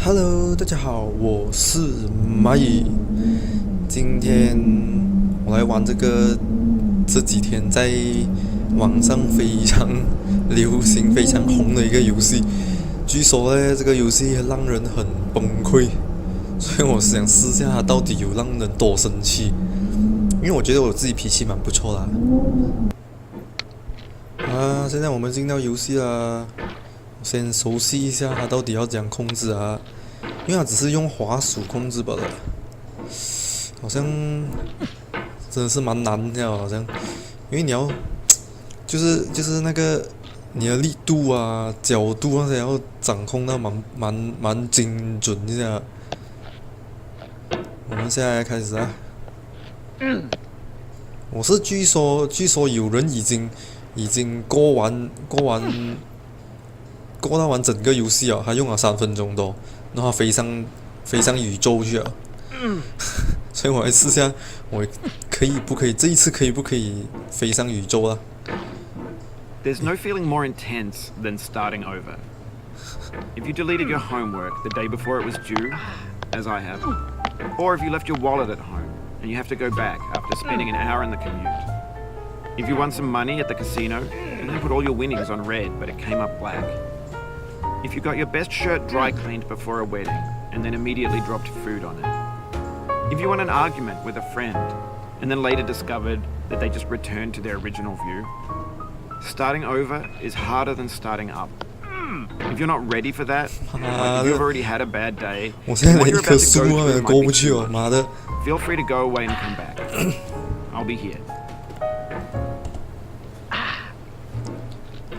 Hello， 大家好，我是蚂蚁。今天我来玩这几天在网上非常流行、非常红的一个游戏。据说呢，这个游戏让人很崩溃，所以我想试下它到底有让人多生气。因为我觉得我自己脾气蛮不错啦。现在我们进到游戏啦。先熟悉一下它到底要怎样控制啊，因为它只是用滑鼠控制罢了，好像真的是蛮难的，好像，因为你要就是那个你的力度啊、角度那些要掌控到蛮精准一下。我们现在开始啊。我是据说有人已经过到完整个游戏啊，他用了3分钟多，然后飞上宇宙去了。所以我来试下，我不可以这一次不可以飞上宇宙啊 There's no feeling more intense than starting over. If you deleted your homework the day before it was due, as I have, or if you left your wallet at home and you have to go back after spending an hour in the commute. If you won some money at the casino and then put all your winnings on red but it came up black. If you got your best shirt dry cleaned before a wedding and then immediately dropped food on it. If you won an argument with a friend and then later discovered that they just returned to their original view. Starting over is harder than starting up. If you're not ready for that, like if you've already had a bad day, 我现在连一棵树都 through 过 might 不 be 去 too 哦， much. 妈的！ Feel free to go away and come back. I'll be here.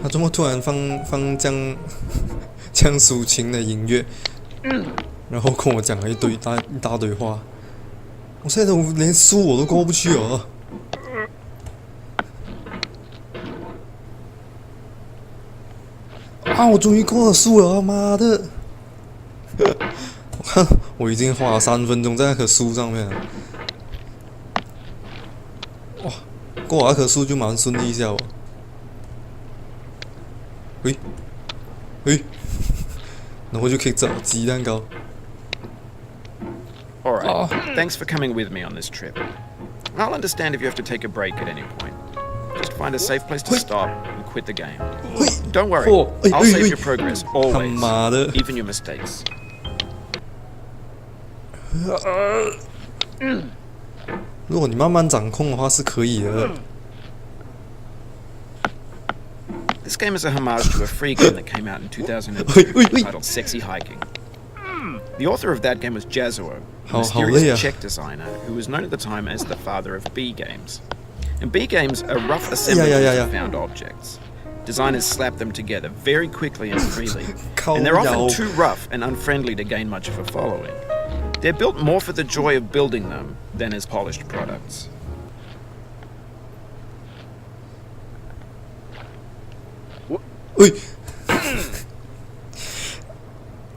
他怎么突然放这样抒情的音乐，然后跟我讲了一大堆话，我现在连树我都过不去哦。我终于过了树了，妈的！我看我已经花了3分钟在那棵树上面了。哇，过了那棵树就蛮顺利一下哦。然后就可以找鸡蛋糕。Alright, thanks for coming with me on this trip. I'll understand if you have to take a break at any point. Just find a safe place to stop and quit the game. Don't worry, I'll save your progress always, even your mistakes. 如果你慢慢掌控的话是可以的。This game is a homage to a free game that came out in 2002 titled Sexy Hiking. The author of that game was Jazuo, a mysterious Czech designer who was known at the time as the father of B games. And B games are rough assemblages of found objects. Designers slap them together very quickly and freely, and they're often too rough and unfriendly to gain much of a following. They're built more for the joy of building them than as polished products.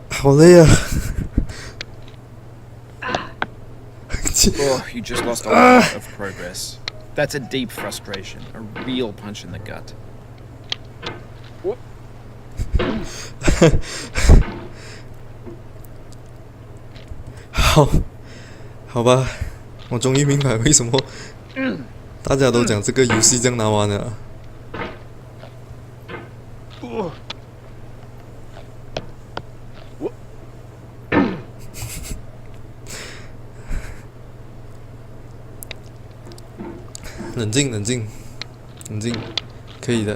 好累啊！Oh, you just lost a lot of progress. That's a deep frustration, a real punch in the gut. 好吧，我终于明白为什么大家都讲这个游戏这样难玩了。冷静，可以的。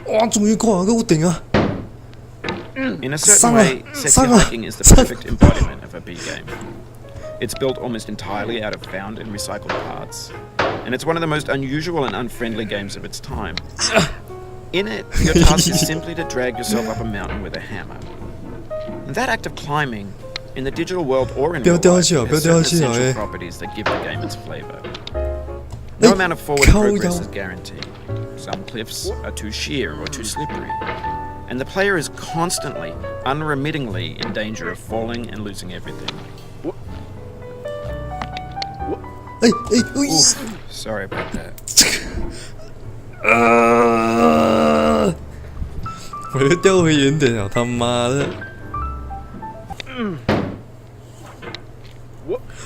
哇，终于过了个屋顶啊！ In a certain way, Sexy Hiking is the perfect embodiment of a B game. It's built almost entirely out of found and recycled parts, and it's one of the most unusual and unfriendly games of its time. In it, your task is simply to drag yourself up a mountain with a hammer. And that act of climbing, in the digital world or in real life, has certain essential properties that give the game its flavor. No amount of forward progress is guaranteed. Some cliffs are too sheer or too slippery, and the player is constantly, unremittingly in danger of falling and losing everything. 哎哎喂！ Sorry about that. 我又掉回原点了，他妈的！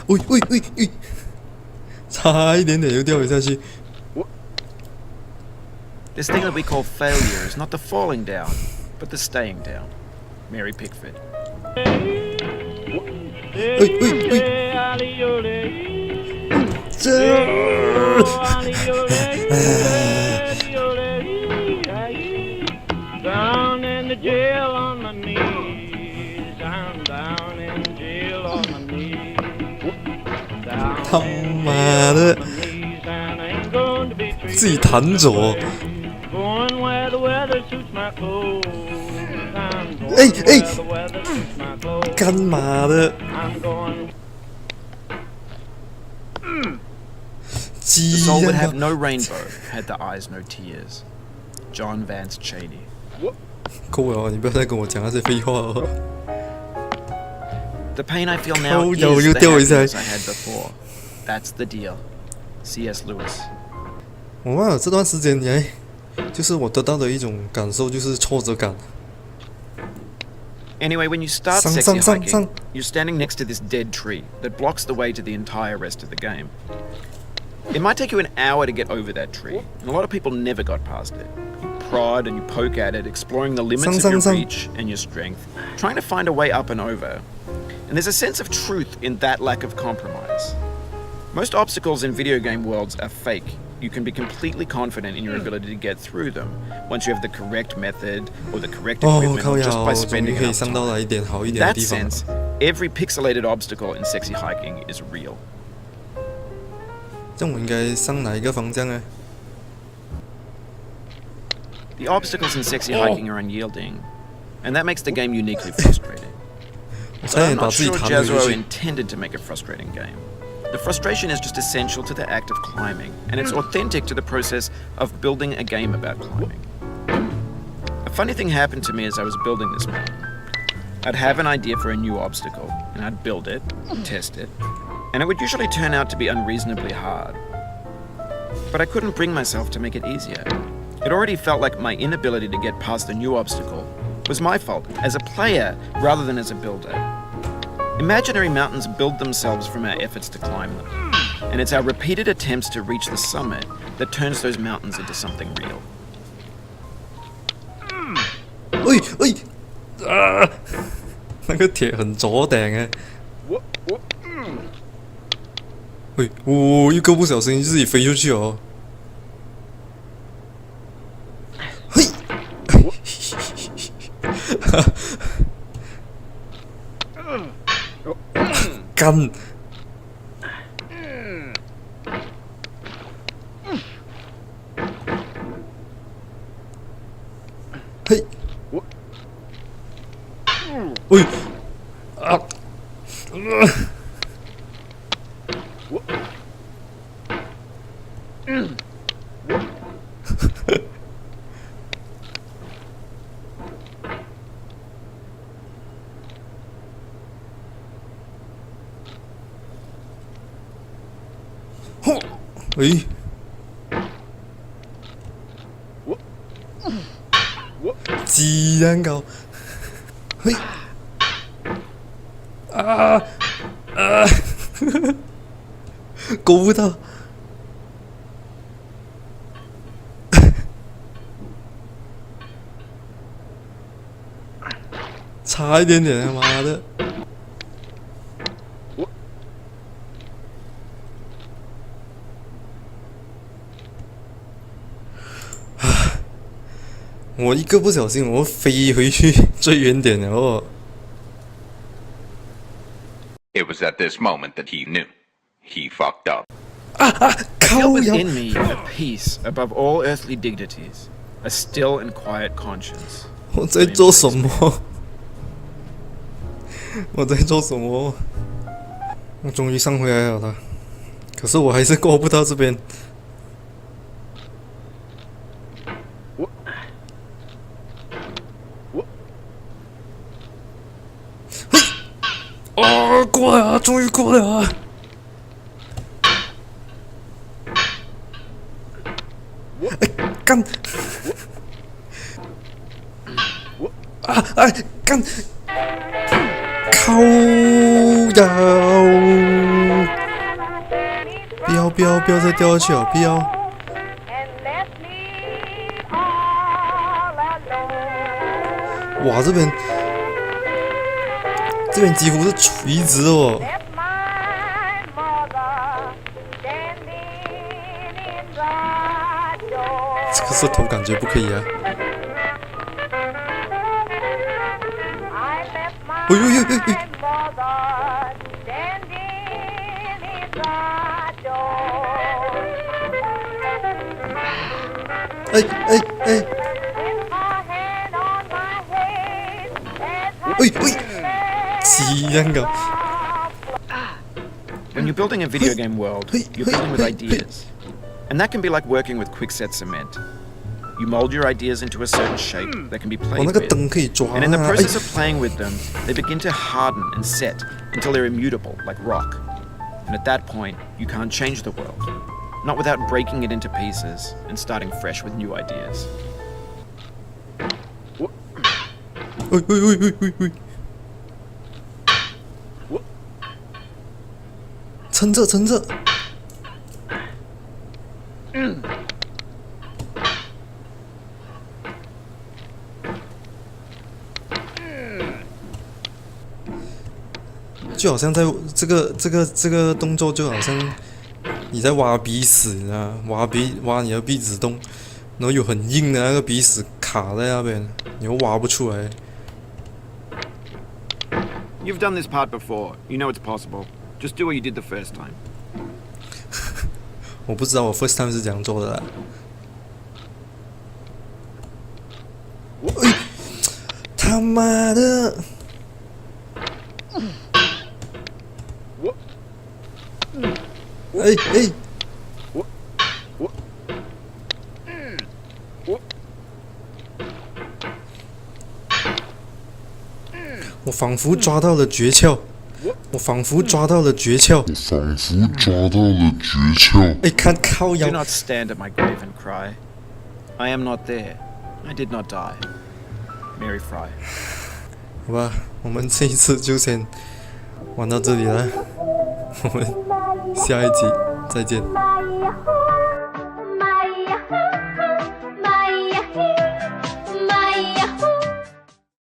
喂喂喂喂！差一点点又掉回下去。 This thing that we call failure is not the falling down, but the staying down. Mary Pickford. 喂喂喂！Down in the jail on my knees. I'm down in the jail on my knees. Down 他妈的， knees and I ain't going to be 自己弹走哦！ going where the weather suits my clothes. I'm going 哎 where 哎， the weather suits my clothes. 干嘛的？ I'm going. The 鸡 soul 呀 would have no rainbow, had the eyes no tears. John Vance Cheney. 够了，你不要再跟我讲那些废话哦。 The pain I feel now Oh, is yo, the you deal with happiness that. I had before. That's the deal. C.S. Lewis. 我忘了这段时间你还，就是我得到的一种感受就是挫折感。 Anyway, when you start Sang, sexy sang, sang, hiking, sang. you're standing next to this dead tree that blocks the way to the entire rest of the game. It might take you an hour to get over that tree, and a lot of people never got past it. You prod and you poke at it, exploring the limits Sang, of sang, your sang. reach and your strength, trying to find a way up and over. And there's a sense of truth in that lack of compromise. Most obstacles in video game worlds are fake. You can be completely confident in your ability to get through them once you have the correct method or the correct 哦， equipment 靠 or 呀， just 我 by 终于 spending 可以 enough 上到 time. 来一点好一 In 点的 that 地方了。 sense, every pixelated obstacle in sexy hiking is real. 这样我应该上哪一个方向呢？ The obstacles in sexy hiking are unyielding, and that makes the game uniquely frustrating. 我 But 差点 I'm 把 not 自己 sure 弹 Jazro 回去。 intended to make a frustrating game. The frustration is just essential to the act of climbing, and it's authentic to the process of building a game about climbing. A funny thing happened to me as I was building this mountain. I'd have an idea for a new obstacle, and I'd build it, test it, and it would usually turn out to be unreasonably hard. But I couldn't bring myself to make it easier. It already felt like my inability to get past the new obstacle was my fault as a player rather than as a builder. Imaginary mountains build themselves from our efforts to climb them, and it's our repeated attempts to reach the summit that turns those mountains into something real. 喂喂啊！那个铁很左顶哎！喂，我一个不小心自己飞出去哦！嘿，干！嘿，喂，啊，嚯，喂。鸡蛋糕，嘿，啊啊，够不到，差一点点，他妈的！我一个不小心，我飞回去最远点了哦。 It was at this moment that he knew. He fucked up. 啊啊！ I 靠 felt 呀！ within me a peace above all earthly dignities, a still and quiet conscience. 我在做什么？我在做什么？我终于上回来了啦，可是我还是过不到这边。嘿，哦，过来啊！终于过来啊！干！啊哎干！靠腰！不要再掉下去了，不要！哇，这边几乎是垂直哦。这个舌头感觉不可以啊！哎呦！When you're building a video game world, you're building with ideas. And that can be like working with quickset cement. You mold your ideas into a certain shape that can be played with. And in the process of playing with them, they begin to harden and set until they're immutable, like rock. And at that point, you can't change the world. Not without breaking it into pieces and starting fresh with new ideas. 撑着！就好像在这个动作，就好像你在挖鼻屎啊，挖你的鼻子洞，然后有很硬的那个鼻屎卡在那边，你又挖不出来。You've done this part before. You know it's possible. Just do what you did the first time. 我不知道我 first time 是怎样做的啦。他妈的！我仿佛抓到了诀窍。看靠腰。 Do not stand at my grave and cry. I am not there. I did not die. Mary Fry. 好吧，我们这一次就先玩到这里了，我们下一集再见。